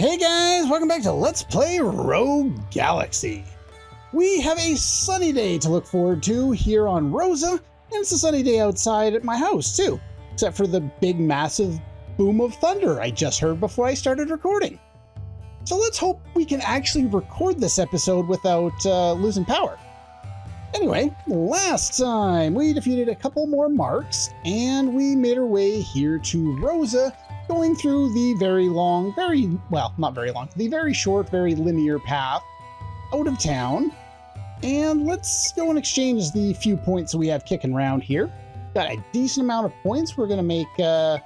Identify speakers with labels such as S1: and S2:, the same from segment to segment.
S1: Hey guys, welcome back to Let's Play Rogue Galaxy. We have a sunny day to look forward to here on Rosa, and it's a sunny day outside at my house too, except for the big massive boom of thunder I just heard before I started recording. So let's hope we can actually record this episode without losing power. Anyway, last time we defeated a couple more marks, and we made our way here to Rosa, going through the very long, not very long, the very short, very linear path out of town. And let's go and exchange the few points that we have kicking around here. Got a decent amount of points. We're going to make a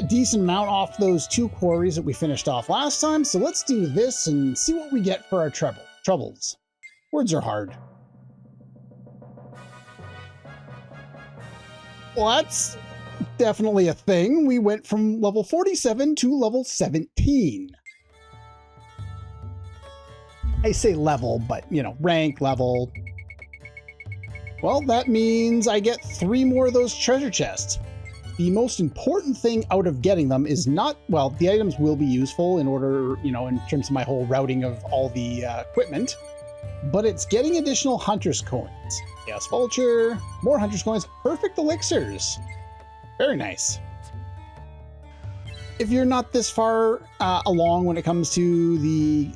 S1: decent amount off those two quarries that we finished off last time. So let's do this and see what we get for our troubles. Words are hard. Well, that's definitely a thing. We went from level 47 to level 17. I say level, but you know, rank, level. Well, that means I get 3 more of those treasure chests. The most important thing out of getting them is not, well, the items will be useful in order, you know, in terms of my whole routing of all the equipment, but it's getting additional hunter's coins. Yes, vulture, more hunter's coins, perfect elixirs. Very nice. If you're not this far along when it comes to the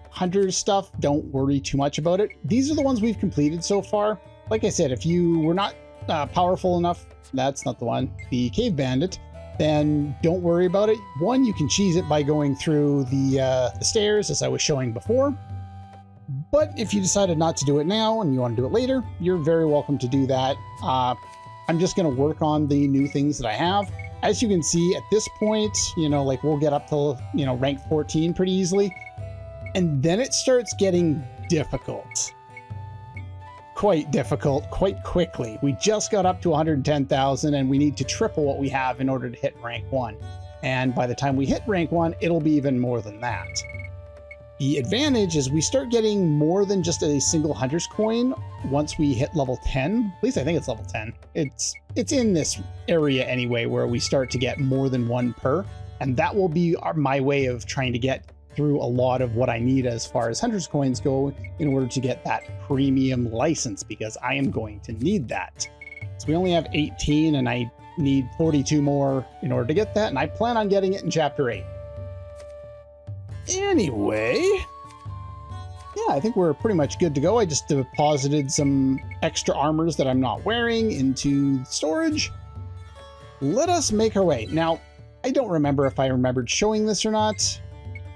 S1: hunter stuff, don't worry too much about it. These are the ones we've completed so far. Like I said, if you were not powerful enough, that's not the one, the cave bandit, then don't worry about it. One, you can cheese it by going through the stairs, as I was showing before. But if you decided not to do it now and you want to do it later, you're very welcome to do that. I'm just going to work on the new things that I have. As you can see at this point, you know, like we'll get up to, you know, rank 14 pretty easily. And then it starts getting difficult. Quite difficult, quite quickly. We just got up to 110,000 and we need to triple what we have in order to hit rank 1. And by the time we hit rank 1, it'll be even more than that. The advantage is we start getting more than just a single hunter's coin once we hit level 10. At least I think it's level 10. It's in this area anyway, where we start to get more than one per. And that will be my way of trying to get through a lot of what I need as far as hunter's coins go in order to get that premium license, because I am going to need that. So we only have 18 and I need 42 more in order to get that. And I plan on getting it in chapter 8. Anyway, yeah, I think we're pretty much good to go. I just deposited some extra armors that I'm not wearing into storage. Let us make our way. Now, I don't remember if I remembered showing this or not.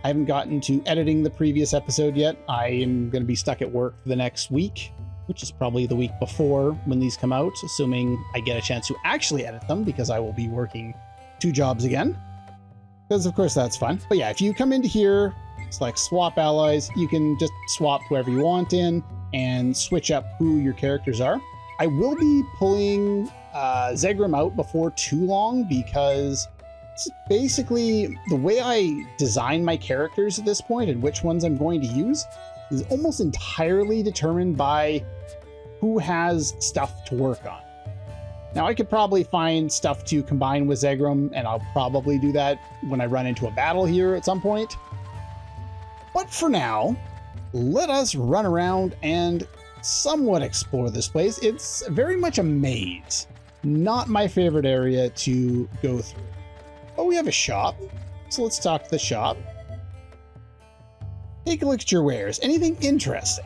S1: I haven't gotten to editing the previous episode yet. I am going to be stuck at work for the next week, which is probably the week before when these come out, assuming I get a chance to actually edit them, because I will be working 2 jobs again. Because of course that's fun. But yeah, if you come into here, select swap allies, you can just swap whoever you want in and switch up who your characters are. I will be pulling Zegram out before too long, because it's basically the way I design my characters at this point and which ones I'm going to use is almost entirely determined by who has stuff to work on. Now, I could probably find stuff to combine with Zegram, and I'll probably do that when I run into a battle here at some point. But for now, let us run around and somewhat explore this place. It's very much a maze. Not my favorite area to go through. Oh, we have a shop. So let's talk to the shop. Take a look at your wares. Anything interesting?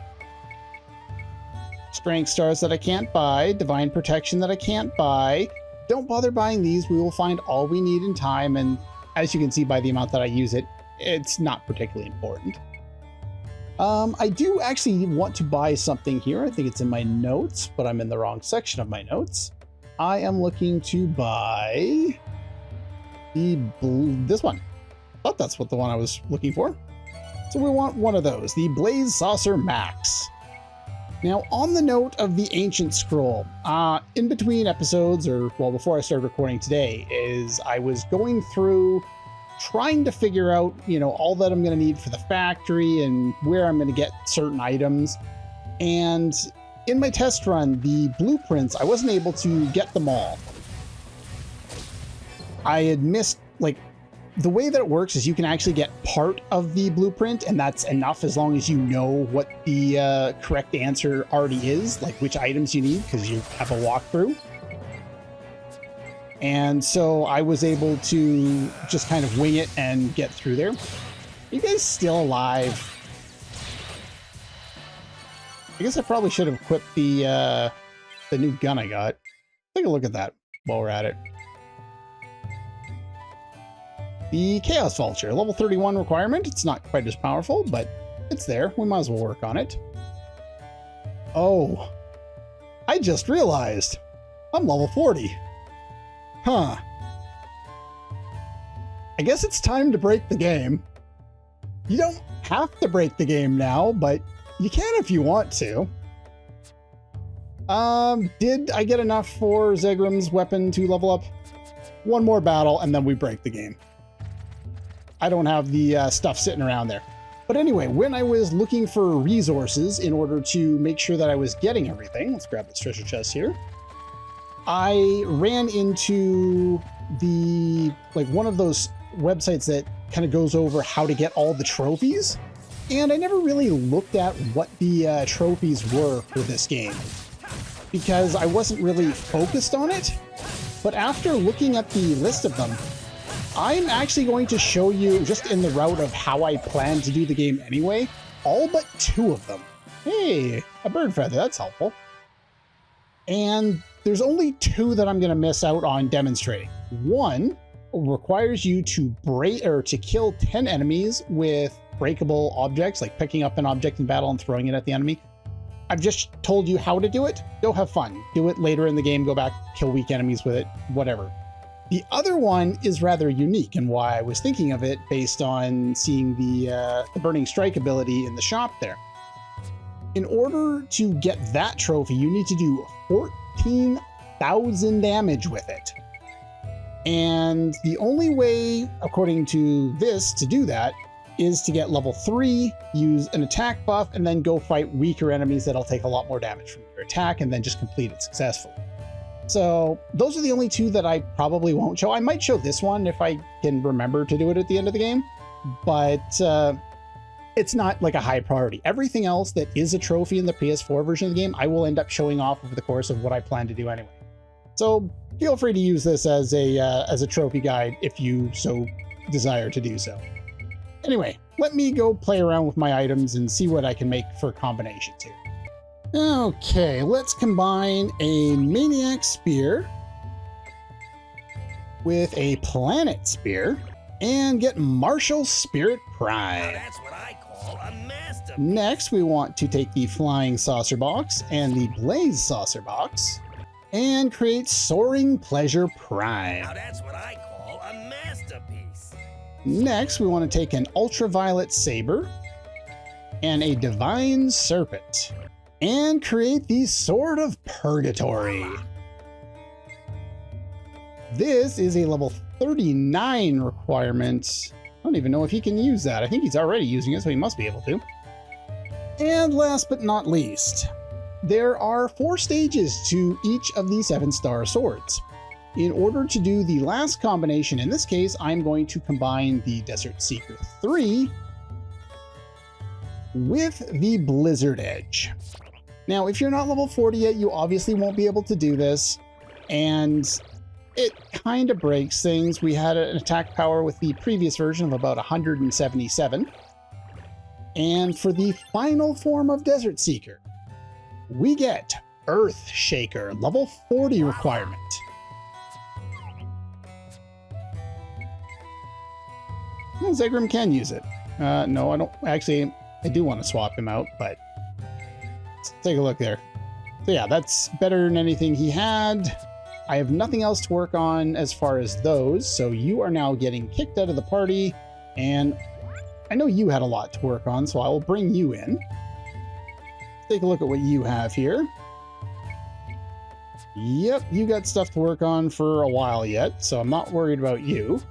S1: Strength stars that I can't buy, divine protection that I can't buy. Don't bother buying these. We will find all we need in time, and as you can see by the amount that I use it, it's not particularly important. I do actually want to buy something here. I think it's in my notes, but I'm in the wrong section of my notes. I am looking to buy this one. I thought that's what the one I was looking for. So we want one of those, the Blaze Saucer Max. Now, on the note of the Ancient Scroll, in between episodes, or well, before I started recording today, is I was going through trying to figure out, you know, all that I'm going to need for the factory and where I'm going to get certain items. And in my test run, the blueprints, I wasn't able to get them all. I had missed like the way that it works is you can actually get part of the blueprint, and that's enough as long as you know what the correct answer already is, like which items you need, because you have a walkthrough. And so I was able to just kind of wing it and get through there. Are you guys still alive? I guess I probably should have equipped the new gun I got. Take a look at that while we're at it. The Chaos Vulture, level 31 requirement. It's not quite as powerful, but it's there. We might as well work on it. Oh, I just realized I'm level 40. Huh. I guess it's time to break the game. You don't have to break the game now, but you can if you want to. Did I get enough for Zegram's weapon to level up? One more battle and then we break the game. I don't have the stuff sitting around there. But anyway, when I was looking for resources in order to make sure that I was getting everything, let's grab this treasure chest here. I ran into one of those websites that kind of goes over how to get all the trophies. And I never really looked at what the trophies were for this game because I wasn't really focused on it. But after looking at the list of them, I'm actually going to show you, just in the route of how I plan to do the game anyway, all but 2 of them. Hey, a bird feather, that's helpful. And there's only 2 that I'm going to miss out on demonstrating. One requires you to kill 10 enemies with breakable objects, like picking up an object in battle and throwing it at the enemy. I've just told you how to do it. Go have fun. Do it later in the game. Go back, kill weak enemies with it, whatever. The other one is rather unique, and why I was thinking of it based on seeing the Burning Strike ability in the shop there. In order to get that trophy, you need to do 14,000 damage with it. And the only way, according to this, to do that is to get level 3, use an attack buff, and then go fight weaker enemies that'll take a lot more damage from your attack, and then just complete it successfully. So those are the only 2 that I probably won't show. I might show this one if I can remember to do it at the end of the game, but it's not like a high priority. Everything else that is a trophy in the PS4 version of the game, I will end up showing off over the course of what I plan to do anyway. So feel free to use this as a trophy guide if you so desire to do so. Anyway, let me go play around with my items and see what I can make for combinations here. Okay, let's combine a Maniac Spear with a Planet Spear and get Martial Spirit Prime.
S2: Now that's what I call a masterpiece.
S1: Next, we want to take the Flying Saucer Box and the Blaze Saucer Box and create Soaring Pleasure Prime.
S2: Now that's what I call a masterpiece.
S1: Next, we want to take an Ultraviolet Saber and a Divine Serpent and create the Sword of Purgatory. This is a level 39 requirement. I don't even know if he can use that. I think he's already using it, so he must be able to. And last but not least, there are 4 stages to each of the 7-star swords. In order to do the last combination, in this case, I'm going to combine the Desert Seeker 3 with the Blizzard Edge. Now, if you're not level 40 yet, you obviously won't be able to do this, and it kind of breaks things. We had an attack power with the previous version of about 177. And for the final form of Desert Seeker, we get Earth Shaker, level 40 requirement. Well, Zegram can use it. No, I don't. Actually, I do want to swap him out, but let's take a look there. So yeah, that's better than anything he had. I have nothing else to work on as far as those, so you are now getting kicked out of the party, and I know you had a lot to work on, so I will bring you in. Take a look at what you have here. Yep, you got stuff to work on for a while yet, so I'm not worried about you.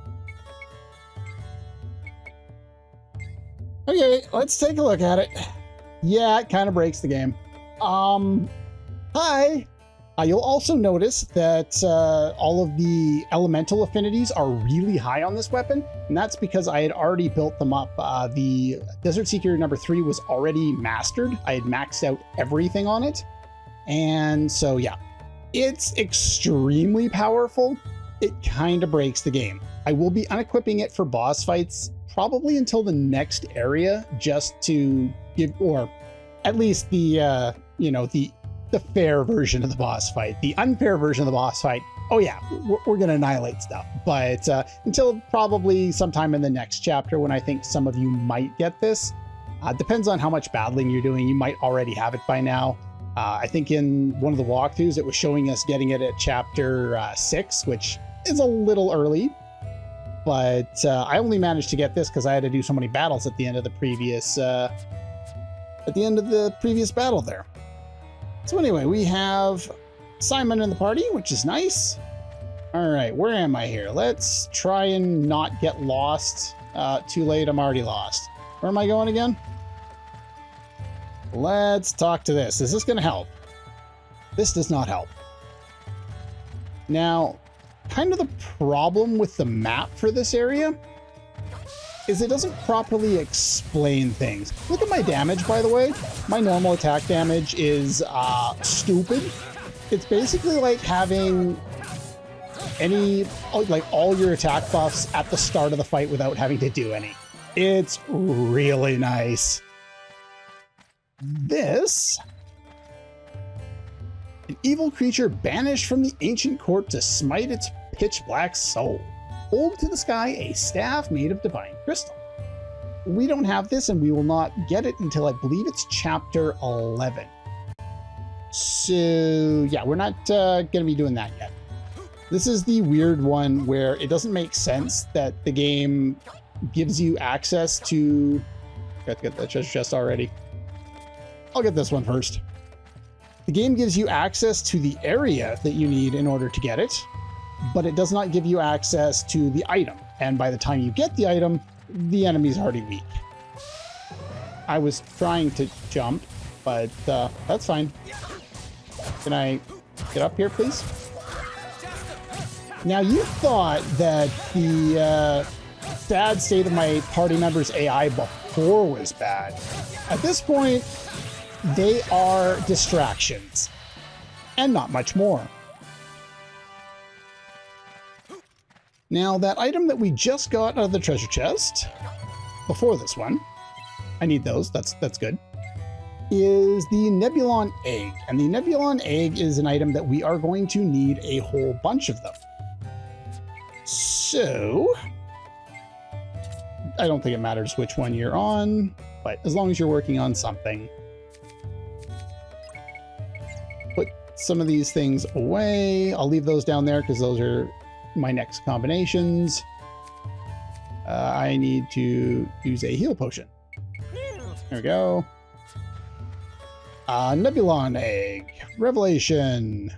S1: Okay, let's take a look at it. Yeah, it kind of breaks the game. Hi. You'll also notice that all of the elemental affinities are really high on this weapon, and that's because I had already built them up. The Desert Seeker number 3 was already mastered. I had maxed out everything on it. And so, yeah, it's extremely powerful. It kind of breaks the game. I will be unequipping it for boss fights probably until the next area, just to give, or at least the, you know, the fair version of the boss fight. The unfair version of the boss fight, oh yeah, we're gonna annihilate stuff. But until probably sometime in the next chapter, when I think some of you might get this. Depends on how much battling you're doing. You might already have it by now. I think in one of the walkthroughs, it was showing us getting it at chapter 6, which is a little early. But I only managed to get this because I had to do so many battles at the end of the previous battle there. So anyway, we have Simon in the party, which is nice. All right, where am I here? Let's try and not get lost. Too late, I'm already lost. Where am I going again? Let's talk to this. Is this going to help? This does not help. Now, kind of the problem with the map for this area is it doesn't properly explain things. Look at my damage, by the way. My normal attack damage is stupid. It's basically like having all your attack buffs at the start of the fight without having to do any. It's really nice. This, an evil creature banished from the ancient court to smite its pitch black soul. Hold to the sky a staff made of divine crystal. We don't have this, and we will not get it until I believe it's chapter 11. So yeah, we're not going to be doing that yet. This is the weird one where it doesn't make sense that the game gives you access to... Got to get that treasure chest already. I'll get this one first. The game gives you access to the area that you need in order to get it, but it does not give you access to the item. And by the time you get the item, the enemy's already weak. I was trying to jump, but that's fine. Can I get up here, please? Now, you thought that the sad state of my party members' AI before was bad. At this point, they are distractions, and not much more. Now, that item that we just got out of the treasure chest, before this one, I need those, that's good, is the Nebulon Egg. And the Nebulon Egg is an item that we are going to need a whole bunch of them. So, I don't think it matters which one you're on, but as long as you're working on something. Put some of these things away. I'll leave those down there because those are my next combinations. I need to use a heal potion. There we go. Nebulon Egg. Revelation.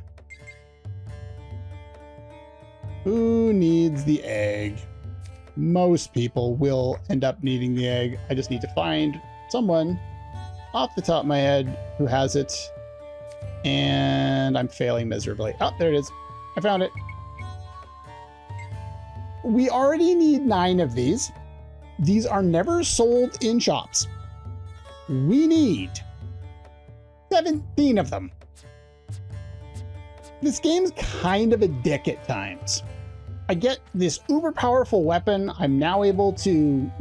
S1: Who needs the egg? Most people will end up needing the egg. I just need to find someone off the top of my head who has it. And I'm failing miserably. Oh, there it is. I found it. We already need 9 of these. These are never sold in shops. We need 17 of them. This game's kind of a dick at times. I get this uber powerful weapon. I'm now able to,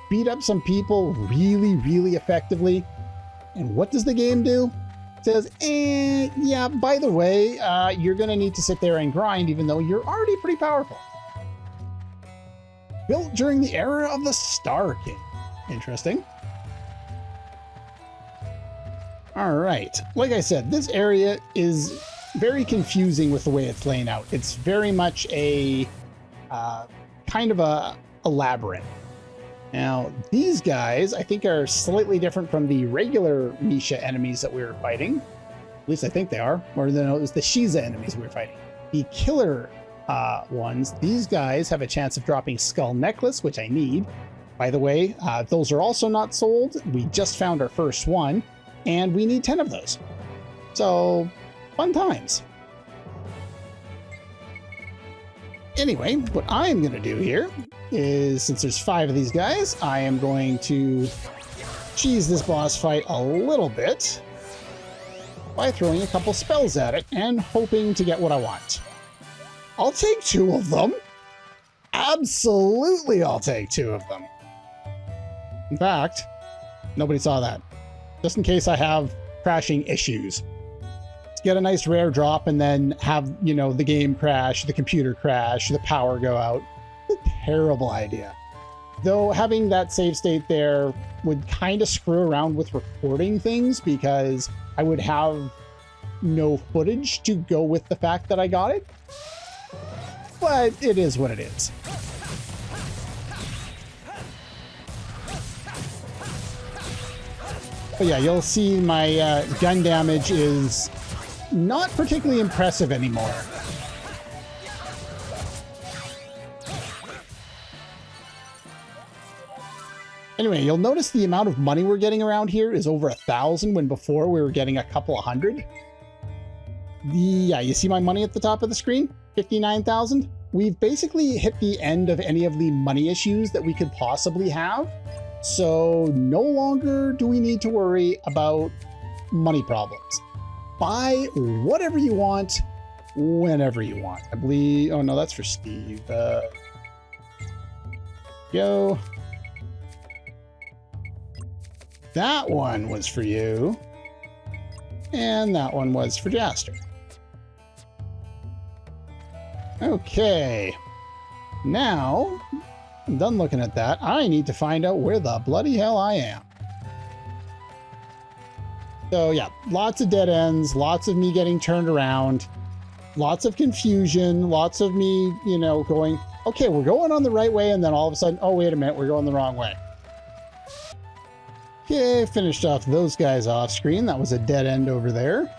S1: beat up some people really, really effectively. And what does the game do? It says, yeah, by the way, you're gonna need to sit there and grind even though you're already pretty powerful. Built during the era of the Star King. Interesting. All right, like I said, this area is very confusing with the way it's laying out. It's very much a kind of a labyrinth. Now, these guys, I think, are slightly different from the regular Misha enemies that we were fighting. At least I think they are. Or no, it was the Shiza enemies we were fighting. The killer ones, these guys have a chance of dropping Skull Necklace, which I need. By the way, those are also not sold. We just found our first one, and we need 10 of those. So, fun times. Anyway, what I'm going to do here is, since there's 5 of these guys, I am going to cheese this boss fight a little bit by throwing a couple spells at it and hoping to get what I want. I'll take 2 of them. Absolutely, I'll take 2 of them. In fact, nobody saw that. Just in case I have crashing issues. Let's get a nice rare drop and then have, you know, the game crash, the computer crash, the power go out. It's a terrible idea. Though having that save state there would kind of screw around with recording things because I would have no footage to go with the fact that I got it. But it is what it is. But yeah, you'll see my gun damage is not particularly impressive anymore. Anyway, you'll notice the amount of money we're getting around here is over 1,000 when before we were getting a couple of hundred. Yeah, you see my money at the top of the screen? 59,000. We've basically hit the end of any of the money issues that we could possibly have. So no longer do we need to worry about money problems. Buy whatever you want, whenever you want. I believe, oh no, that's for Steve. Go. That one was for you. And that one was for Jaster. Okay. Now, I'm done looking at that. I need to find out where the bloody hell I am. So yeah, lots of dead ends, lots of me getting turned around, lots of confusion, lots of me, you know, going, okay, we're going on the right way, and then all of a sudden, oh, wait a minute, we're going the wrong way. Okay, finished off those guys off screen. That was a dead end over there.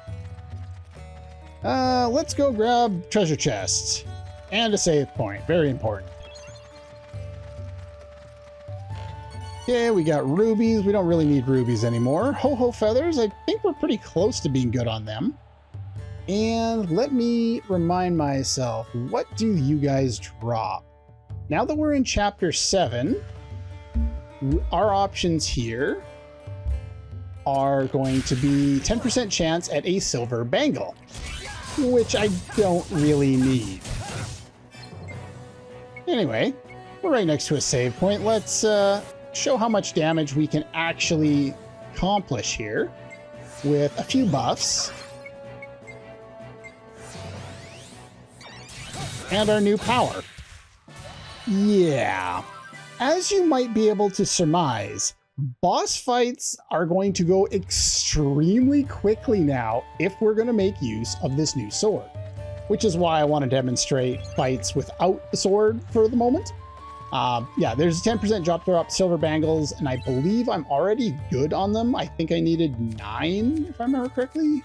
S1: Let's go grab treasure chests and a save point. Very important. Okay, we got rubies. We don't really need rubies anymore. Ho-ho feathers. I think we're pretty close to being good on them. And let me remind myself, what do you guys drop? Now that we're in chapter 7, our options here are going to be 10% chance at a silver bangle, which I don't really need. Anyway, we're right next to a save point. Let's show how much damage we can actually accomplish here with a few buffs and our new power. Yeah, as you might be able to surmise, boss fights are going to go extremely quickly now if we're going to make use of this new sword, which is why I want to demonstrate fights without the sword for the moment. Yeah, there's a 10% drop silver bangles, and I believe I'm already good on them. I think I needed 9, if I remember correctly.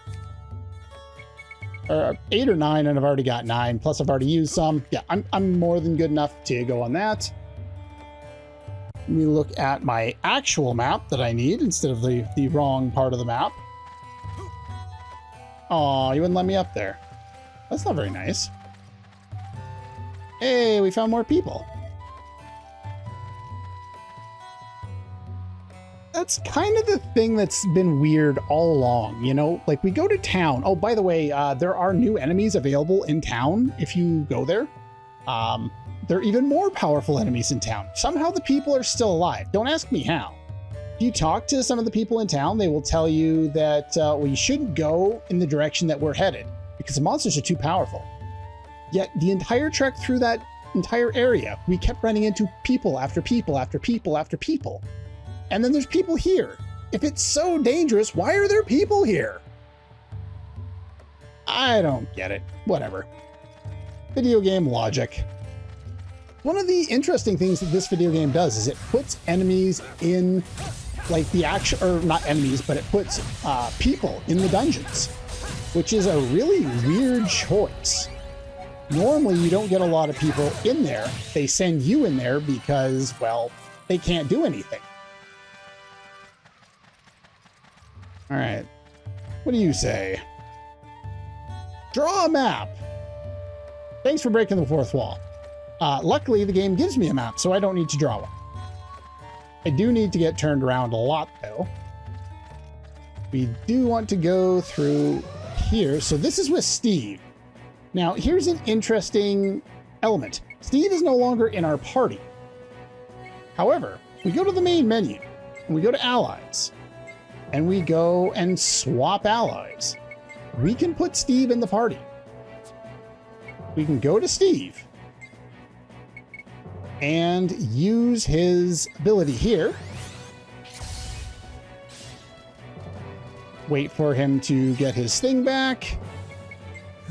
S1: Or 8 or 9, and I've already got 9, plus I've already used some. Yeah, I'm more than good enough to go on that. Let me look at my actual map that I need instead of the wrong part of the map. Aw, you wouldn't let me up there. That's not very nice. Hey, we found more people. That's kind of the thing that's been weird all along, you know? Like, we go to town. Oh, by the way, there are new enemies available in town if you go there. There are even more powerful enemies in town. Somehow the people are still alive. Don't ask me how. If you talk to some of the people in town, they will tell you that we shouldn't go in the direction that we're headed because the monsters are too powerful. Yet the entire trek through that entire area, we kept running into people after people after people after people. And then there's people here. If it's so dangerous, why are there people here? I don't get it. Whatever. Video game logic. One of the interesting things that this video game does is it puts enemies in, like, the action, or not enemies, but it puts people in the dungeons, which is a really weird choice. Normally, you don't get a lot of people in there. They send you in there because, well, they can't do anything. All right, what do you say? Draw a map. Thanks for breaking the fourth wall. Luckily, the game gives me a map, so I don't need to draw one. I do need to get turned around a lot, though. We do want to go through here. So this is with Steve. Now, here's an interesting element. Steve is no longer in our party. However, we go to the main menu, and we go to Allies, and we go and swap allies. We can put Steve in the party. We can go to Steve and use his ability here. Wait for him to get his thing back.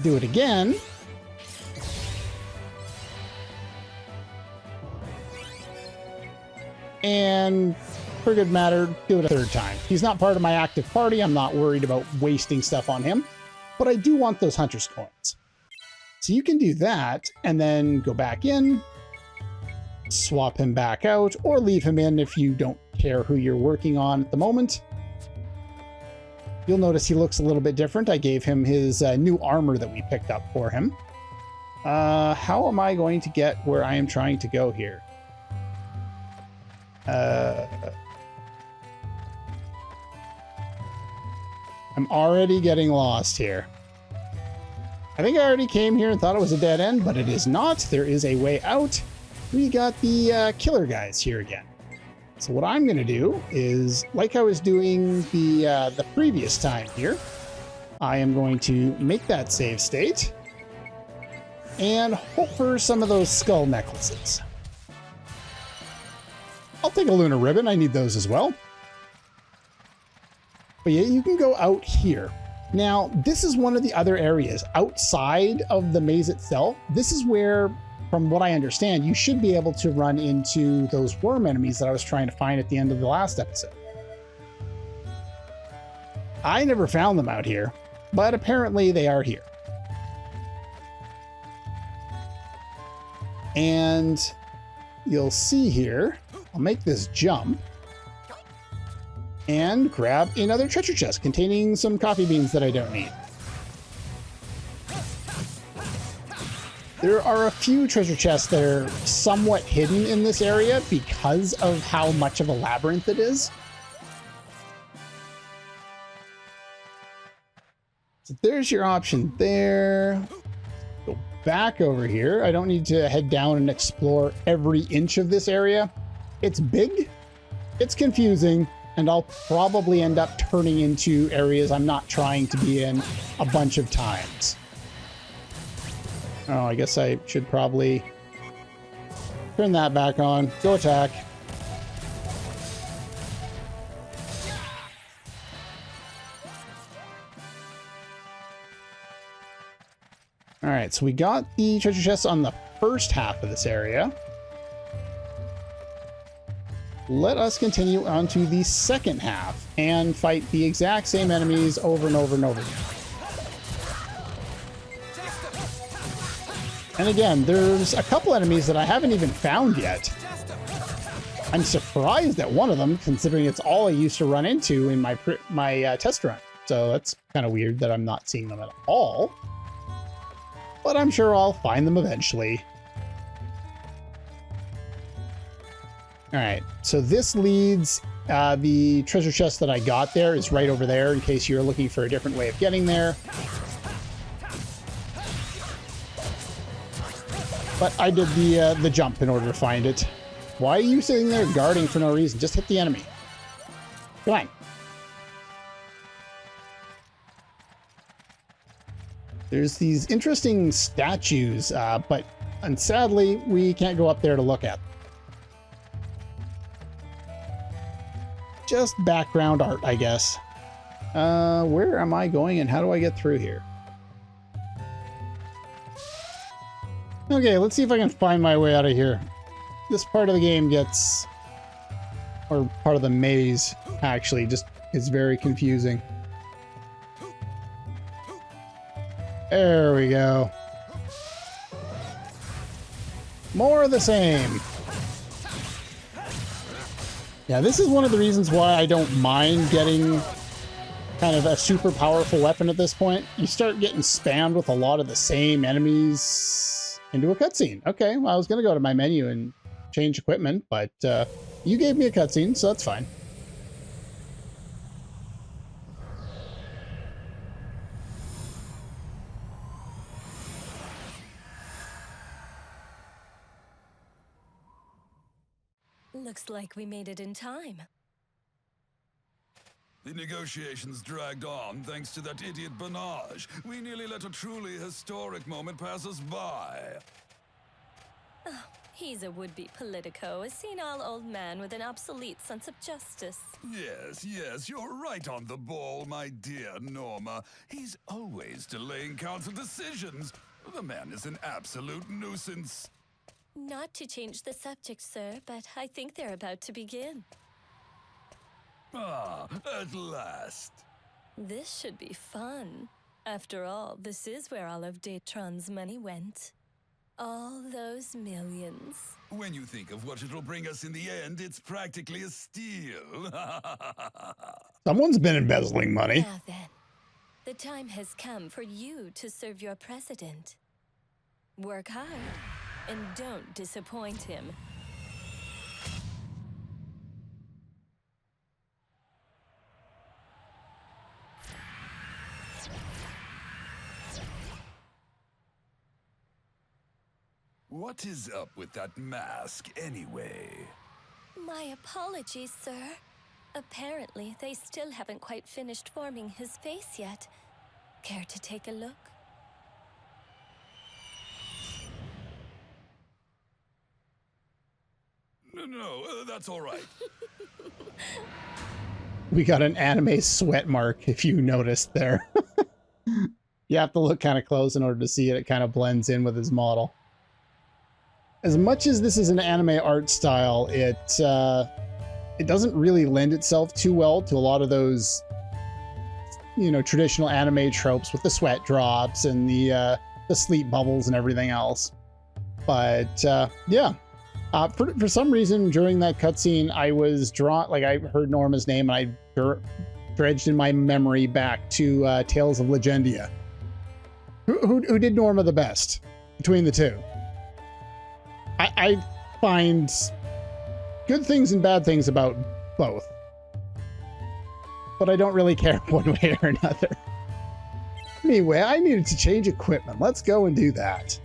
S1: Do it again. And for good matter, do it a third time. He's not part of my active party. I'm not worried about wasting stuff on him, but I do want those hunter's coins. So you can do that and then go back in, swap him back out, or leave him in if you don't care who you're working on at the moment. You'll notice he looks a little bit different. I gave him his new armor that we picked up for him. How am I going to get where I am trying to go here? I'm already getting lost here. I think I already came here and thought it was a dead end, but it is not. There is a way out. We got the killer guys here again. So what I'm going to do is, like I was doing the previous time here, I am going to make that save state and hope for some of those skull necklaces. I'll take a lunar ribbon. I need those as well. But yeah, you can go out here. Now, this is one of the other areas outside of the maze itself. This is where, from what I understand, you should be able to run into those worm enemies that I was trying to find at the end of the last episode. I never found them out here, but apparently they are here. And you'll see here, I'll make this jump and grab another treasure chest containing some coffee beans that I don't need. There are a few treasure chests that are somewhat hidden in this area because of how much of a labyrinth it is. So there's your option there. Go back over here. I don't need to head down and explore every inch of this area. It's big, it's confusing, and I'll probably end up turning into areas I'm not trying to be in a bunch of times. Oh, I guess I should probably turn that back on. Go attack. All right, so we got the treasure chests on the first half of this area. Let us continue on to the second half and fight the exact same enemies over and over and over again. And again, there's a couple enemies that I haven't even found yet. I'm surprised at one of them, considering it's all I used to run into in my test run. So that's kind of weird that I'm not seeing them at all. But I'm sure I'll find them eventually. All right, so this leads, the treasure chest that I got there is right over there in case you're looking for a different way of getting there. But I did the jump in order to find it. Why are you sitting there guarding for no reason? Just hit the enemy. Come on. There's these interesting statues, but sadly, we can't go up there to look at them. Just background art, I guess. Where am I going and how do I get through here? Okay, let's see if I can find my way out of here. This part of the game gets, or part of the maze, actually, just is very confusing. There we go. More of the same. Yeah, this is one of the reasons why I don't mind getting kind of a super powerful weapon at this point. You start getting spammed with a lot of the same enemies into a cutscene. Okay, well, I was going to go to my menu and change equipment, but you gave me a cutscene, so that's fine.
S3: Looks like we made it in time.
S4: The negotiations dragged on thanks to that idiot Banage. We nearly let a truly historic moment pass us by.
S3: Oh, he's a would-be politico, a senile old man with an obsolete sense of justice.
S4: Yes, you're right on the ball, my dear Norma. He's always delaying council decisions. The man is an absolute nuisance.
S3: Not to change the subject, sir, but I think they're about to begin.
S4: Ah, at last.
S3: This should be fun. After all, this is where all of Datron's money went. All those millions.
S4: When you think of what it'll bring us in the end, it's practically a steal.
S1: Someone's been embezzling money.
S3: Now then, the time has come for you to serve your president. Work hard, and don't disappoint him.
S4: What is up with that mask, anyway?
S3: My apologies, sir. Apparently, they still haven't quite finished forming his face yet. Care to take a look?
S4: No, that's all right.
S1: We got an anime sweat mark, if you noticed there. You have to look kind of close in order to see it. It kind of blends in with his model. As much as this is an anime art style, it doesn't really lend itself too well to a lot of those, you know, traditional anime tropes with the sweat drops and the sleep bubbles and everything else. But yeah, for some reason during that cutscene, I was drawn, like I heard Norma's name and I dredged in my memory back to Tales of Legendia. Who did Norma the best between the two? I find good things and bad things about both, but I don't really care one way or another. Anyway, I needed to change equipment. Let's go and do that.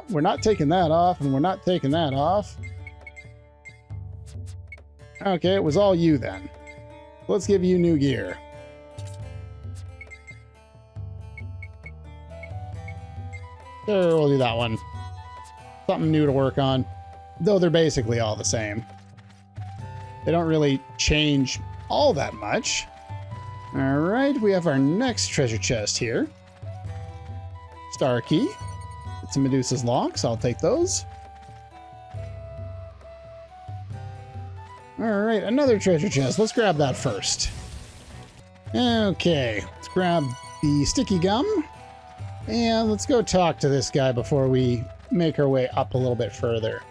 S1: We're not taking that off, and we're not taking that off. Okay, it was all you then. Let's give you new gear. Sure, we'll do that one. Something new to work on, though they're basically all the same. They don't really change all that much. All right, we have our next treasure chest here. Star key. It's a Medusa's locks. I'll take those. All right, another treasure chest. Let's grab that first. Okay, let's grab the sticky gum. And let's go talk to this guy before we make our way up a little bit further.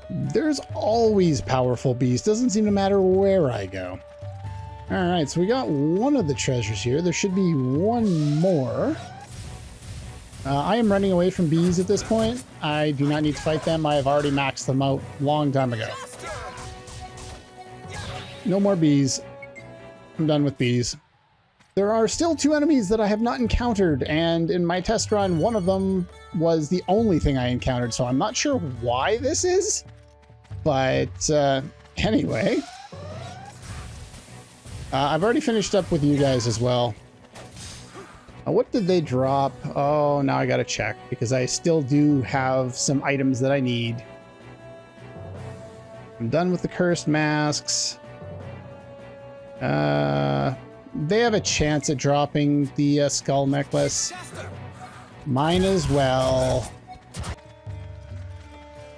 S1: There's always powerful bees. Doesn't seem to matter where I go. All right, so we got one of the treasures here. There should be one more. I am running away from bees at this point. I do not need to fight them. I have already maxed them out a long time ago. No more bees. I'm done with bees. There are still two enemies that I have not encountered, and in my test run, one of them was the only thing I encountered, so I'm not sure why this is. But anyway, I've already finished up with you guys as well. What did they drop? Oh, now I gotta check, because I still do have some items that I need. I'm done with the cursed masks. They have a chance at dropping the skull necklace. Mine as well.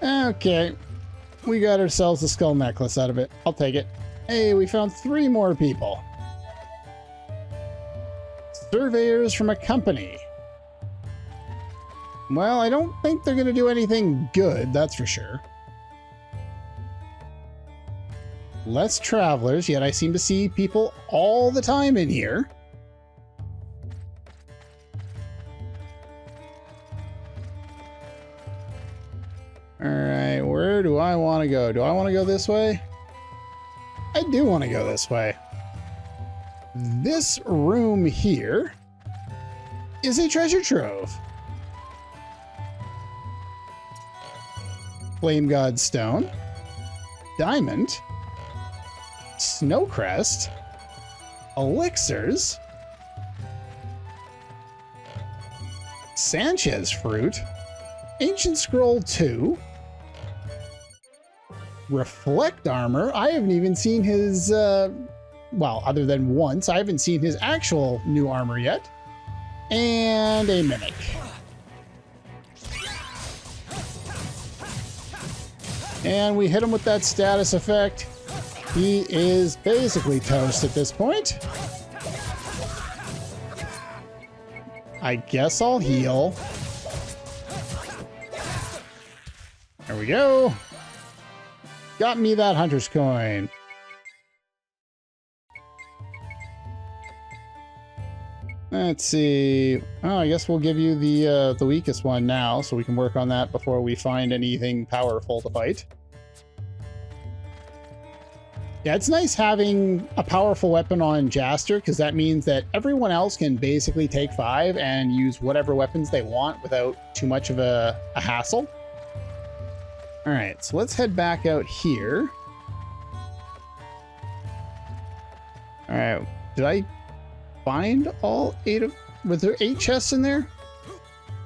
S1: Okay. We got ourselves a skull necklace out of it. I'll take it. Hey, we found 3 more people. Surveyors from a company. Well, I don't think they're going to do anything good, that's for sure. Less travelers, yet I seem to see people all the time in here. Alright, where do I want to go? Do I want to go this way? I do want to go this way. This room here is a treasure trove. Flame God Stone. Diamond. Snowcrest. Elixirs. Sanchez Fruit. Ancient Scroll 2. Reflect Armor. I haven't even seen his, well, other than once, I haven't seen his actual new armor yet. And a Mimic. And we hit him with that status effect. He is basically toast at this point. I guess I'll heal. There we go. Got me that hunter's coin. Let's see. Oh, I guess we'll give you the weakest one now, so we can work on that before we find anything powerful to fight. Yeah, it's nice having a powerful weapon on Jaster, because that means that everyone else can basically take 5 and use whatever weapons they want without too much of a hassle. All right, so let's head back out here. All right, did I find all 8 of... Was there 8 chests in there?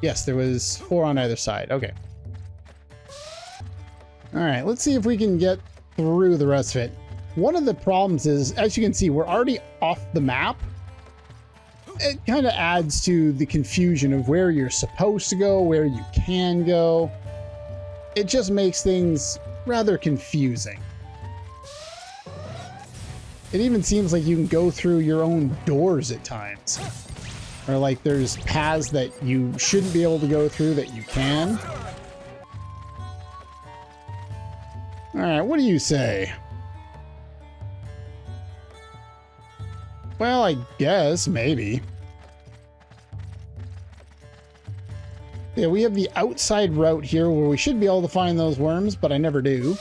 S1: Yes, there was 4 on either side. Okay. All right, let's see if we can get through the rest of it. One of the problems is, as you can see, we're already off the map. It kind of adds to the confusion of where you're supposed to go, where you can go. It just makes things rather confusing. It even seems like you can go through your own doors at times. Or like there's paths that you shouldn't be able to go through that you can. Alright, what do you say? Well, I guess, maybe. Yeah, we have the outside route here where we should be able to find those worms, but I never do.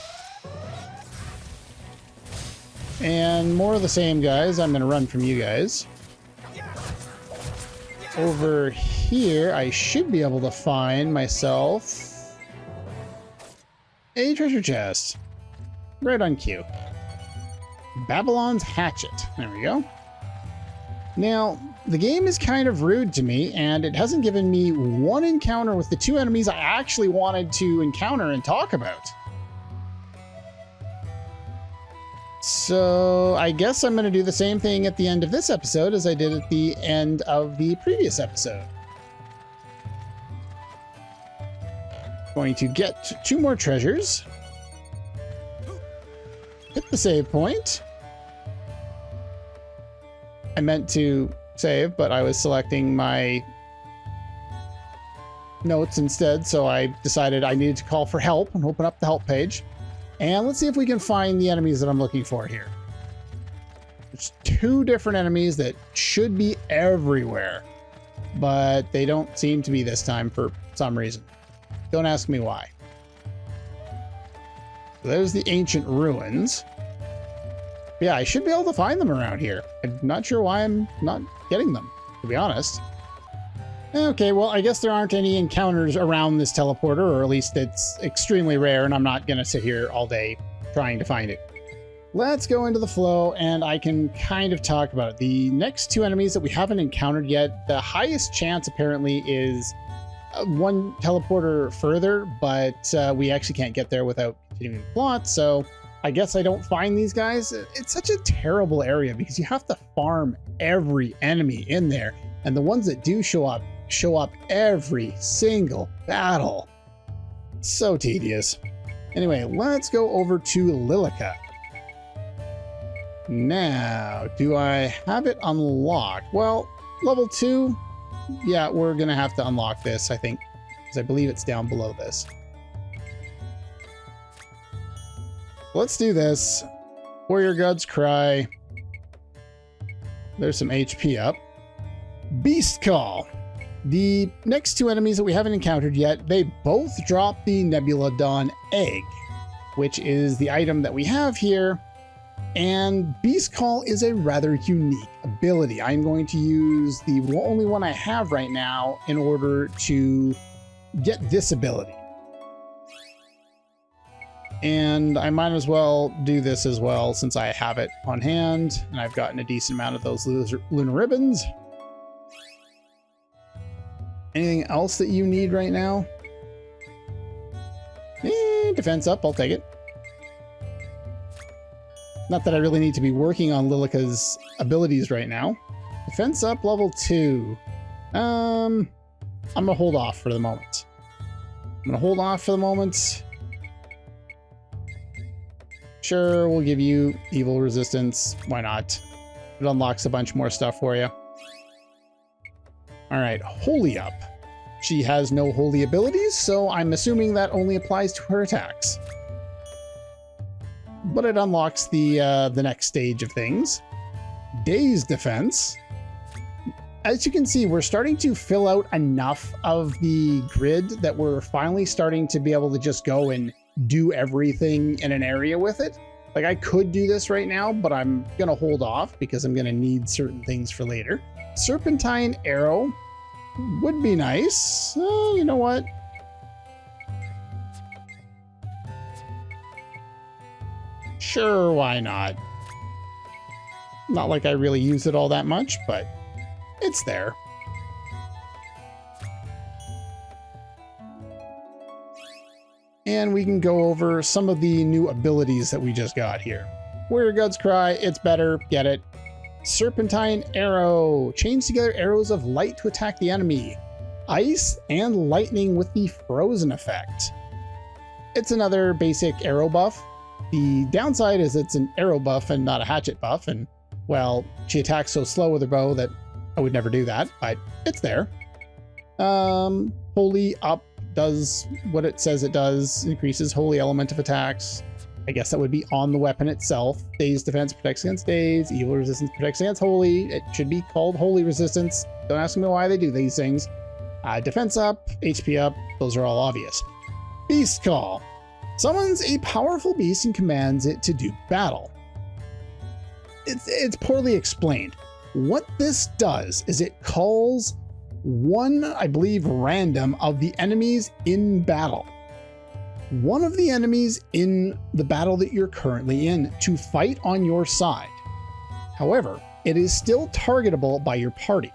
S1: And more of the same, guys. I'm going to run from you guys. Over here, I should be able to find myself a treasure chest. Right on cue. Babylon's Hatchet. There we go. Now, the game is kind of rude to me, and it hasn't given me one encounter with the 2 enemies I actually wanted to encounter and talk about. So I guess I'm going to do the same thing at the end of this episode as I did at the end of the previous episode. Going to get 2 more treasures. Hit the save point. I meant to save, but I was selecting my notes instead, so I decided I needed to call for help and open up the help page. And let's see if we can find the enemies that I'm looking for here. There's 2 different enemies that should be everywhere, but they don't seem to be this time for some reason. Don't ask me why. So there's the ancient ruins. Yeah, I should be able to find them around here. I'm not sure why I'm not getting them, to be honest. Okay, well, I guess there aren't any encounters around this teleporter, or at least it's extremely rare, and I'm not going to sit here all day trying to find it. Let's go into the flow, and I can kind of talk about it. The next 2 enemies that we haven't encountered yet, the highest chance apparently is 1 teleporter further, but we actually can't get there without continuing the plot, so I guess I don't find these guys. It's such a terrible area because you have to farm every enemy in there, and the ones that do show up every single battle. So tedious. Anyway, let's go over to Lilica. Now, do I have it unlocked? Well, level 2, yeah, we're gonna have to unlock this, I think, because I believe it's down below this. Let's do this. Warrior God's Cry. There's some HP up. Beast Call. The next two enemies that we haven't encountered yet, they both drop the Nebulodon egg, which is the item that we have here. And Beast Call is a rather unique ability. I'm going to use the only one I have right now in order to get this ability. And I might as well do this as well since I have it on hand and I've gotten a decent amount of those lunar ribbons. Anything else that you need right now? Defense up, I'll take it. Not that I really need to be working on Lilica's abilities right now. Defense up, level 2. I'm gonna hold off for the moment. Sure, we'll give you evil resistance. Why not? It unlocks a bunch more stuff for you. All right, Holy up. She has no holy abilities, so I'm assuming that only applies to her attacks. But it unlocks the next stage of things. Day's defense. As you can see, we're starting to fill out enough of the grid that we're finally starting to be able to just go and do everything in an area with it. Like, I could do this right now, but I'm gonna hold off because I'm gonna need certain things for later. Serpentine arrow would be nice. You know what? Sure, why not? Not like I really use it all that much, but it's there. And we can go over some of the new abilities that we just got here. Warrior God's Cry, it's better, get it. Serpentine arrow, chains together arrows of light to attack the enemy. Ice and lightning with the frozen effect. It's another basic arrow buff. The downside is it's an arrow buff and not a hatchet buff, and well, she attacks so slow with her bow that I would never do that, but it's there. Holy up does what it says it does, increases holy element of attacks. I guess that would be on the weapon itself. Day's defense protects against days, evil resistance protects against holy. It should be called holy resistance. Don't ask me why they do these things. Defense up, HP up, those are all obvious. Beast Call. Summons a powerful beast and commands it to do battle. It's poorly explained. What this does is it calls one, I believe, random of the enemies in battle. One of the enemies in the battle that you're currently in to fight on your side. However, it is still targetable by your party.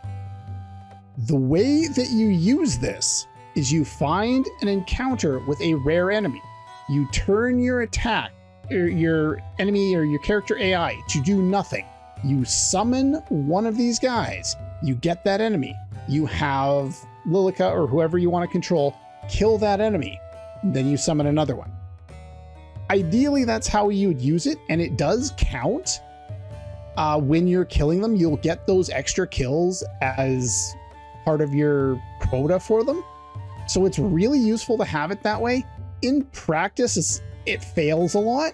S1: The way that you use this is you find an encounter with a rare enemy. You turn your attack, or your enemy or your character AI to do nothing. You summon one of these guys. You get that enemy. You have Lilica or whoever you want to control kill that enemy. Then you summon another one. Ideally, that's how you would use it, and it does count. When you're killing them, you'll get those extra kills as part of your quota for them. So it's really useful to have it that way. In practice, it fails a lot.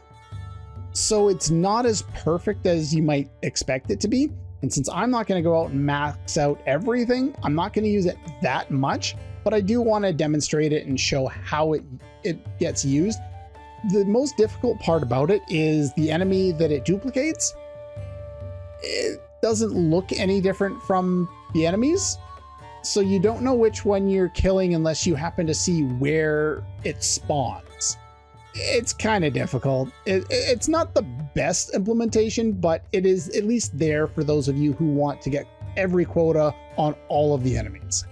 S1: So it's not as perfect as you might expect it to be. And since I'm not going to go out and max out everything, I'm not going to use it that much, but I do want to demonstrate it and show how it gets used. The most difficult part about it is the enemy that it duplicates. It doesn't look any different from the enemies. So you don't know which one you're killing unless you happen to see where it spawns. It's kind of difficult. It's not the best implementation, but it is at least there for those of you who want to get every quota on all of the enemies.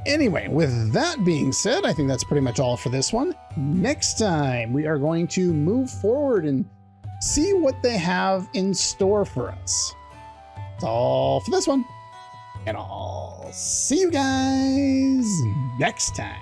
S1: Anyway, with that being said, I think that's pretty much all for this one. Next time, we are going to move forward and see what they have in store for us. That's all for this one. And I'll see you guys next time.